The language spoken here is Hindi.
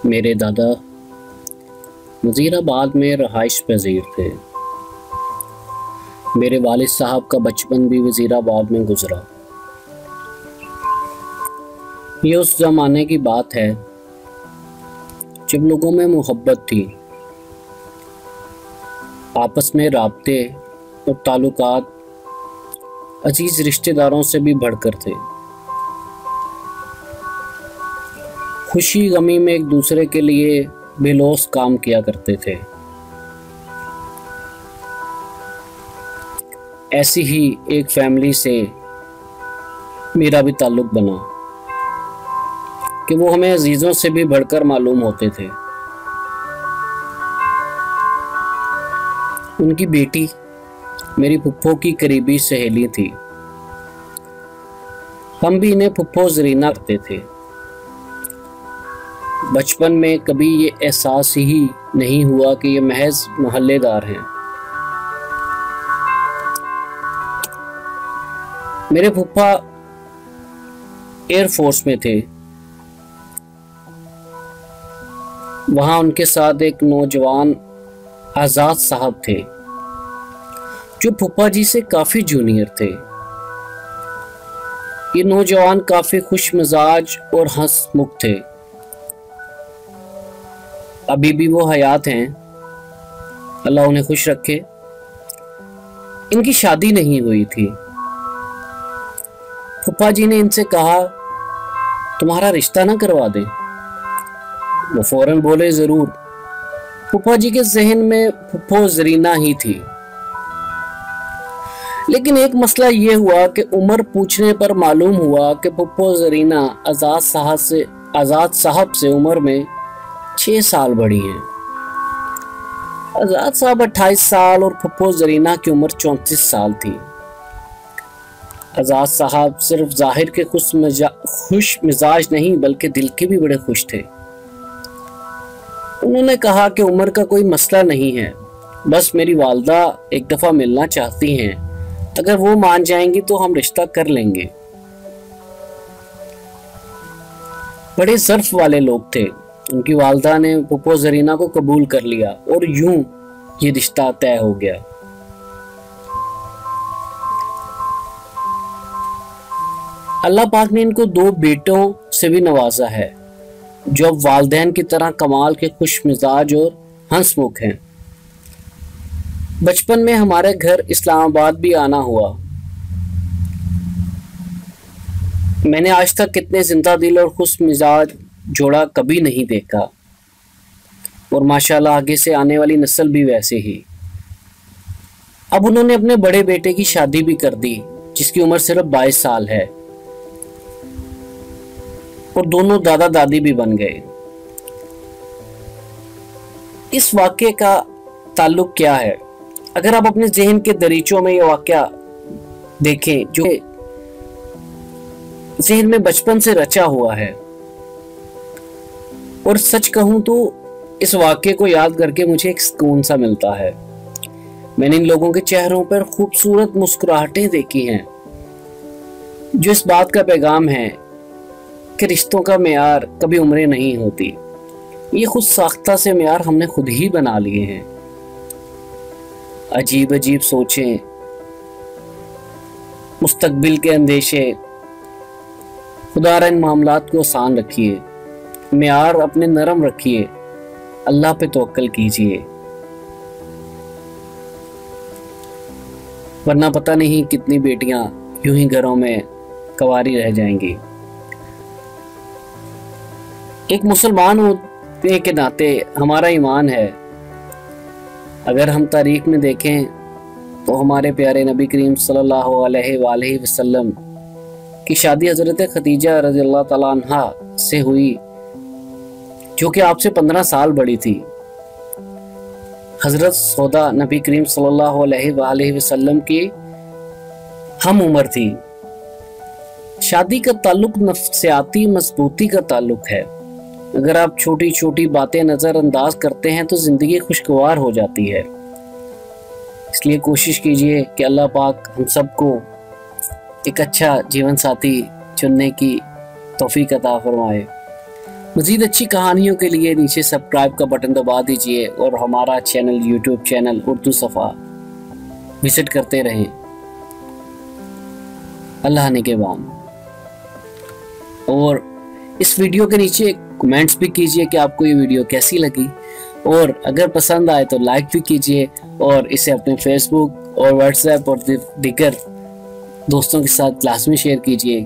मेरे दादा वज़ीराबाद में रहाइश पज़ीर थे। मेरे वालिद साहब का बचपन भी वज़ीराबाद में गुज़रा। ये उस ज़माने की बात है जब लोगों में मोहब्बत थी, आपस में राब्ते और ताल्लुकात अजीज़ रिश्तेदारों से भी बढ़कर थे। खुशी गमी में एक दूसरे के लिए बेलौस काम किया करते थे। ऐसी ही एक फैमिली से मेरा भी ताल्लुक बना कि वो हमें अजीज़ों से भी बढ़कर मालूम होते थे। उनकी बेटी मेरी फुप्पो की करीबी सहेली थी। हम भी इन्हें फुप्पो ज़रीना करते थे। बचपन में कभी ये एहसास ही नहीं हुआ कि ये महज मोहल्लेदार हैं। मेरे फूफा एयरफोर्स में थे। वहाँ उनके साथ एक नौजवान आज़ाद साहब थे जो फूफा जी से काफ़ी जूनियर थे। ये नौजवान काफ़ी खुश मिजाज और हंसमुख थे। अभी भी वो हयात हैं, अल्लाह उन्हें खुश रखे। इनकी शादी नहीं हुई थी। फूफा जी ने इनसे कहा, तुम्हारा रिश्ता ना करवा दें? वो फौरन बोले, ज़रूर। फूफा जी के जहन में फुप्पो ज़रीना ही थी। लेकिन एक मसला ये हुआ कि उम्र पूछने पर मालूम हुआ कि फुप्पो ज़रीना आज़ाद साहब से उम्र में 6 साल बड़ी हैं। आज़ाद साहब 28 साल और फुप्पो ज़रीना की उम्र 34 साल थी। आज़ाद साहब सिर्फ जाहिर के खुश मिजाज नहीं बल्कि दिल के भी बड़े खुश थे। उन्होंने कहा कि उम्र का कोई मसला नहीं है, बस मेरी वालदा एक दफ़ा मिलना चाहती हैं। अगर वो मान जाएंगी तो हम रिश्ता कर लेंगे। बड़े ज़र्फ वाले लोग थे। उनकी वालदा ने फुप्पो ज़रीना को कबूल कर लिया और यूं ये रिश्ता तय हो गया। अल्लाह पाक ने इनको 2 बेटों से भी नवाजा है जो अब वालदैन की तरह कमाल के खुश मिजाज और हंसमुख हैं। बचपन में हमारे घर इस्लामाबाद भी आना हुआ। मैंने आज तक कितने जिंदा दिल और खुश मिजाज जोड़ा कभी नहीं देखा, और माशाल्लाह आगे से आने वाली नस्ल भी वैसे ही। अब उन्होंने अपने बड़े बेटे की शादी भी कर दी जिसकी उम्र सिर्फ 22 साल है, और दोनों दादा दादी भी बन गए। इस वाक्य का ताल्लुक क्या है? अगर आप अपने जहन के दरीचों में यह वाक्य देखें जो जहन में बचपन से रचा हुआ है, और सच कहूं तो इस वाक्य को याद करके मुझे एक सुकून सा मिलता है। मैंने इन लोगों के चेहरों पर खूबसूरत मुस्कुराहटें देखी हैं जो इस बात का पैगाम है कि रिश्तों का मेयार कभी उम्रें नहीं होती। ये खुद साख्ता से मेयार हमने खुद ही बना लिए हैं। अजीब अजीब सोचें, मुस्तकबिल के अंदेशे, खुदा इन मामलात को आसान रखिए, मेयार अपने नरम रखिए, अल्लाह पे तवक्कल कीजिए, वरना पता नहीं कितनी बेटियां यूं ही घरों में कवारी रह जाएंगी। एक मुसलमान होने के नाते हमारा ईमान है, अगर हम तारीख में देखें तो हमारे प्यारे नबी करीम सल्लल्लाहु अलैहि वसल्लम की शादी हज़रत खदीजा रज़ियल्लाहु तआला अन्हा से हुई जो कि आपसे 15 साल बड़ी थी। हज़रत सौदा नबी करीम सल्लल्लाहु अलैहि वसल्लम की हम उम्र थी। शादी का ताल्लुक नफ्सियाती मजबूती का ताल्लुक है। अगर आप छोटी छोटी बातें नज़रअंदाज करते हैं तो ज़िंदगी खुशगवार हो जाती है। इसलिए कोशिश कीजिए कि अल्लाह पाक हम सबको एक अच्छा जीवन साथी चुनने की तौफीक अता फरमाए। मज़ीद अच्छी कहानियों के लिए नीचे सब्सक्राइब का बटन दबा दीजिए और हमारा चैनल यूट्यूब चैनल उर्दू सफ़ा विजिट करते रहें। अल्लाह निगहबान। और इस वीडियो के नीचे कमेंट्स भी कीजिए कि आपको ये वीडियो कैसी लगी, और अगर पसंद आए तो लाइक भी कीजिए और इसे अपने फेसबुक और व्हाट्सएप और दीगर दोस्तों के साथ लाजमी शेयर कीजिए